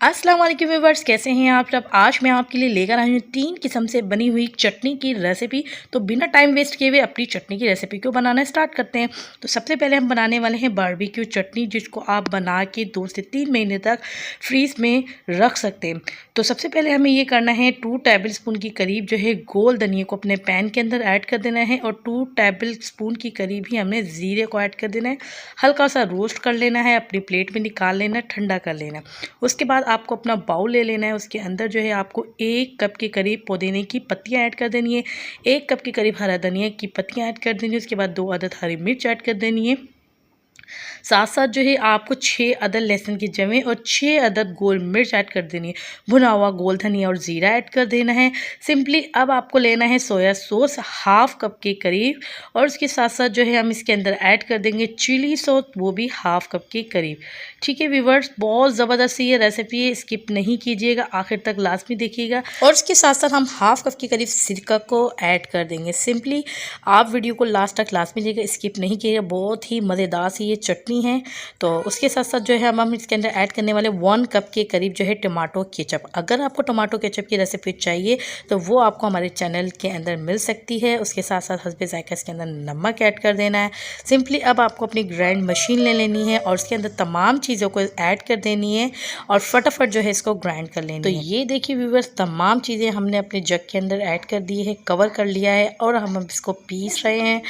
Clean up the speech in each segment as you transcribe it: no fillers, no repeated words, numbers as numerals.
अस्सलाम वालेकुम व्यूअर्स, कैसे हैं आप सब। आज मैं आपके लिए लेकर आई हूँ 3 किस्म से बनी हुई चटनी की रेसिपी। तो बिना टाइम वेस्ट किए हुए अपनी चटनी की रेसिपी को बनाना स्टार्ट करते हैं। तो सबसे पहले हम बनाने वाले हैं बारबेक्यू चटनी, जिसको आप बना के 2 से 3 महीने तक फ्रीज में रख सकते हैं। तो सबसे पहले हमें ये करना है 2 टेबल स्पून की करीब जो है गोल धनिया को अपने पैन के अंदर ऐड कर देना है, और 2 टेबल स्पून की करीब ही हमें ज़ीरे को ऐड कर देना है। हल्का सा रोस्ट कर लेना है, अपनी प्लेट में निकाल लेना, ठंडा कर लेना। उसके बाद आपको अपना बाउल ले लेना है। उसके अंदर जो है आपको 1 कप के करीब पुदीने की पत्तियां ऐड कर देनी है, 1 कप के करीब हरा धनिया की पत्तियां ऐड कर देनी है। उसके बाद 2 अदद हरी मिर्च ऐड कर देनी है। साथ साथ जो है आपको 6 अदद लहसुन की जवें और 6 अदद गोल मिर्च ऐड कर देनी है। भुना हुआ गोल धनिया और ज़ीरा ऐड कर देना है। सिंपली अब आपको लेना है सोया सॉस 1/2 कप के करीब, और उसके साथ साथ जो है हम इसके अंदर ऐड कर देंगे चिली सॉस, वो भी 1/2 कप के करीब। ठीक है व्यूअर्स, बहुत ज़बरदस्त ये रेसिपी है, स्किप नहीं कीजिएगा, आखिर तक लाजमी देखिएगा। और इसके साथ साथ हम 1/2 कप के करीब सिरका को ऐड कर देंगे। सिंपली आप वीडियो को लास्ट तक लाजमी देखिएगा, स्किप नहीं कीजिएगा। बहुत ही मज़ेदार सी ये चटनी है। तो उसके साथ साथ जो है हम इसके अंदर ऐड करने वाले 1 कप के करीब जो है टमाटो केचप। अगर आपको टमाटो केचप की रेसिपी चाहिए तो वो आपको हमारे चैनल के अंदर मिल सकती है। उसके साथ साथ हस्बे ज़ायका इसके अंदर नमक ऐड कर देना है। सिंपली अब आपको अपनी ग्राइंड मशीन ले लेनी है और उसके अंदर तमाम चीज़ों को ऐड कर देनी है और फटाफट जो है इसको ग्राइंड कर लेनी है। तो ये देखिए व्यूअर्स, तमाम चीज़ें हमने अपने जग के अंदर ऐड कर दी है, कवर कर लिया है, और हम इसको पीस रहे हैं।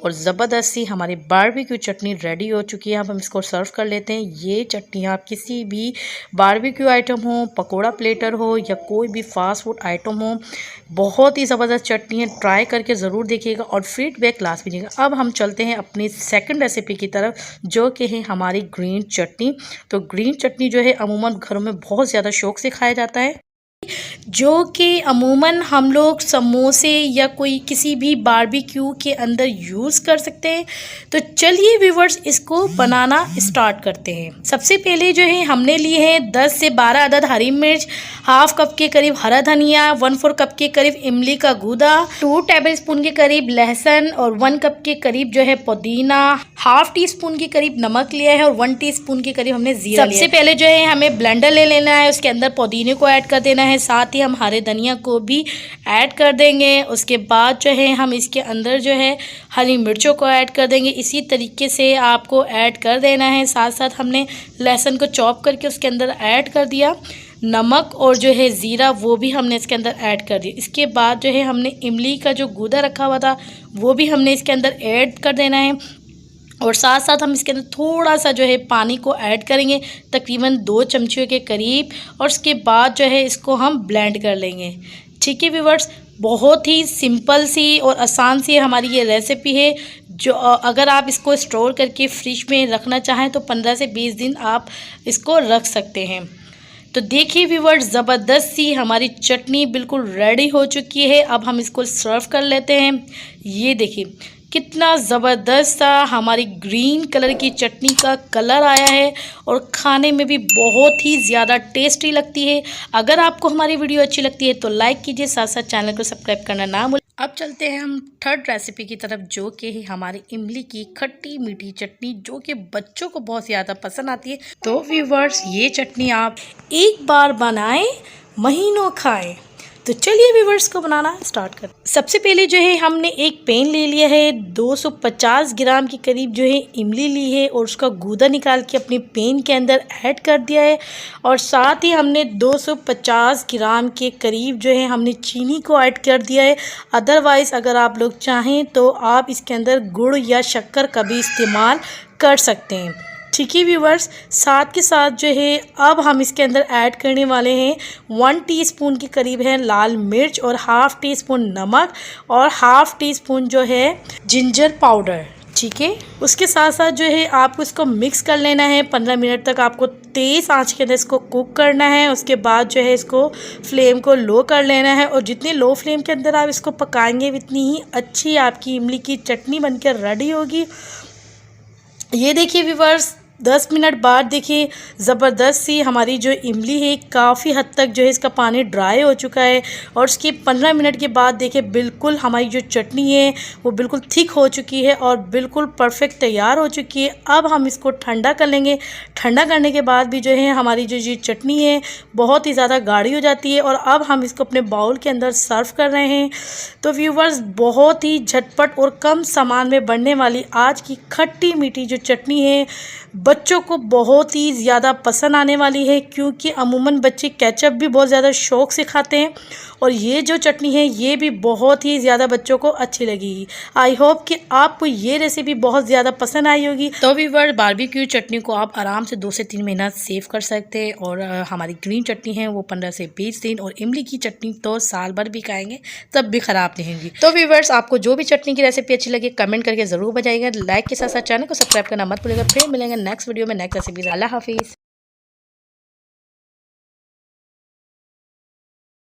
और ज़बरदस्त सी हमारी बारबेक्यू चटनी रेडी हो चुकी है। अब हम इसको सर्व कर लेते हैं। ये चटनी आप किसी भी बारबेक्यू आइटम हो, पकोड़ा प्लेटर हो, या कोई भी फास्ट फूड आइटम हो, बहुत ही ज़बरदस्त चटनी है। ट्राई करके ज़रूर देखिएगा और फीडबैक लास्ट में दीजिएगा। अब हम चलते हैं अपनी सेकंड रेसिपी की तरफ, जो कि है हमारी ग्रीन चटनी। तो ग्रीन चटनी जो है अमूमन घरों में बहुत ज़्यादा शौक से खाया जाता है, जो कि अमूमन हम लोग समोसे या कोई किसी भी बारबेक्यू के अंदर यूज़ कर सकते हैं। तो चलिए व्यूवर्स, इसको बनाना स्टार्ट करते हैं। सबसे पहले जो है हमने लिए हैं 10 से 12 अदद हरी मिर्च, 1/2 कप के करीब हरा धनिया, 1/4 कप के करीब इमली का गूदा, 2 टेबल स्पून के करीब लहसुन, और 1 कप के करीब जो है पुदीना, 1/2 टी स्पून के करीब नमक लिया है, और 1 टीस्पून के करीब हमने जीरा लिया है। सबसे पहले जो है हमें ब्लेंडर ले लेना है, उसके अंदर पुदीने को ऐड कर देना है, साथ ही हम हरे धनिया को भी ऐड कर देंगे। उसके बाद जो है हम इसके अंदर जो है हरी मिर्चों को ऐड कर देंगे। इसी तरीके से आपको ऐड कर देना है। साथ साथ हमने लहसुन को चॉप करके उसके अंदर ऐड कर दिया। नमक और जो है ज़ीरा वो भी हमने इसके अंदर ऐड कर दिया। इसके बाद जो है हमने इमली का जो गूदा रखा हुआ था वो भी हमने इसके अंदर ऐड कर देना है, और साथ साथ हम इसके अंदर थोड़ा सा जो है पानी को ऐड करेंगे, तकरीबन 2 चमचियों के करीब, और उसके बाद जो है इसको हम ब्लेंड कर लेंगे। ठीक है व्यूअर्स, बहुत ही सिंपल सी और आसान सी हमारी ये रेसिपी है, जो अगर आप इसको स्टोर करके फ्रिज में रखना चाहें तो 15 से 20 दिन आप इसको रख सकते हैं। तो देखिए व्यूअर्स, ज़बरदस्त सी हमारी चटनी बिल्कुल रेडी हो चुकी है। अब हम इसको सर्व कर लेते हैं। ये देखिए कितना ज़बरदस्त सा हमारी ग्रीन कलर की चटनी का कलर आया है, और खाने में भी बहुत ही ज़्यादा टेस्टी लगती है। अगर आपको हमारी वीडियो अच्छी लगती है तो लाइक कीजिए, साथ साथ चैनल को सब्सक्राइब करना ना भूलें। अब चलते हैं हम थर्ड रेसिपी की तरफ, जो कि है हमारी इमली की खट्टी मीठी चटनी, जो कि बच्चों को बहुत ज़्यादा पसंद आती है। तो व्यूअर्स, ये चटनी आप एक बार बनाएं, महीनों खाएं। तो चलिए व्यूअर्स को बनाना स्टार्ट कर। सबसे पहले जो है हमने एक पैन ले लिया है, 250 ग्राम के करीब जो है इमली ली है, और उसका गूदा निकाल के अपने पैन के अंदर ऐड कर दिया है। और साथ ही हमने 250 ग्राम के करीब जो है हमने चीनी को ऐड कर दिया है। अदरवाइज़ अगर आप लोग चाहें तो आप इसके अंदर गुड़ या शक्कर का भी इस्तेमाल कर सकते हैं। ठीक है व्यूवर्स, साथ के साथ जो है अब हम इसके अंदर ऐड करने वाले हैं 1 टीस्पून के करीब है लाल मिर्च, और 1/2 टीस्पून नमक, और 1/2 टीस्पून जो है जिंजर पाउडर। ठीक है, उसके साथ साथ जो है आपको इसको मिक्स कर लेना है। 15 मिनट तक आपको तेज़ आंच के अंदर इसको कुक करना है। उसके बाद जो है इसको फ्लेम को लो कर लेना है, और जितनी लो फ्लेम के अंदर आप इसको पकाएंगे उतनी ही अच्छी आपकी इमली की चटनी बनकर रेडी होगी। ये देखिए व्यूवर्स, 10 मिनट बाद देखिए ज़बरदस्त सी हमारी जो इमली है काफ़ी हद तक जो है इसका पानी ड्राई हो चुका है। और उसके 15 मिनट के बाद देखिए बिल्कुल हमारी जो चटनी है वो बिल्कुल थिक हो चुकी है और बिल्कुल परफेक्ट तैयार हो चुकी है। अब हम इसको ठंडा कर लेंगे। ठंडा करने के बाद भी जो है हमारी जो ये चटनी है बहुत ही ज़्यादा गाढ़ी हो जाती है। और अब हम इसको अपने बाउल के अंदर सर्व कर रहे हैं। तो व्यूवर्स, बहुत ही झटपट और कम सामान में बनने वाली आज की खट्टी मीठी जो चटनी है बच्चों को बहुत ही ज़्यादा पसंद आने वाली है, क्योंकि अमूमन बच्चे केचप भी बहुत ज़्यादा शौक़ से खाते हैं और ये जो चटनी है ये भी बहुत ही ज़्यादा बच्चों को अच्छी लगेगी। आई होप कि आपको ये रेसिपी बहुत ज़्यादा पसंद आई होगी। तो व्यूअर्स, बारबेक्यू चटनी को आप आराम से 2 से 3 महीना सेव कर सकते हैं और हमारी ग्रीन चटनी है वो 15 से 20 दिन, और इमली की चटनी तो साल भर भी खाएंगे तब भी ख़राब नहीं होगी। तो व्यूअर्स, आपको जो भी चटनी की रेसिपी अच्छी लगे कमेंट करके ज़रूर बताइएगा। लाइक के साथ साथ चैनल को सब्सक्राइब करना मत भूलिएगा। फिर मिलेंगे नेक्स्ट वीडियो में नेक्स्ट रेसिपी। अल्लाह हाफिज़।